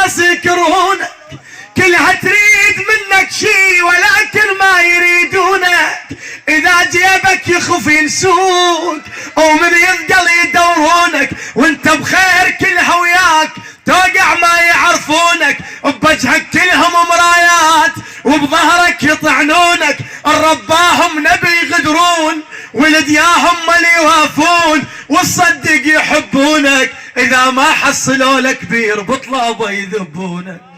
الناس يكرهونك، كلها تريد منك شي ولكن ما يريدونك. اذا جيبك يخف ينسوك ومن يثقل يدورونك، وانت بخير كلها وياك توقع ما يعرفونك. بوجهك كلهم مرايات وبظهرك يطعنونك، الرباهم نبي يغدرون ولدياهم اللي يوافون، والصدق يحبونك. اذا ما حصلوا لك كبير بطلبوا يذبونك.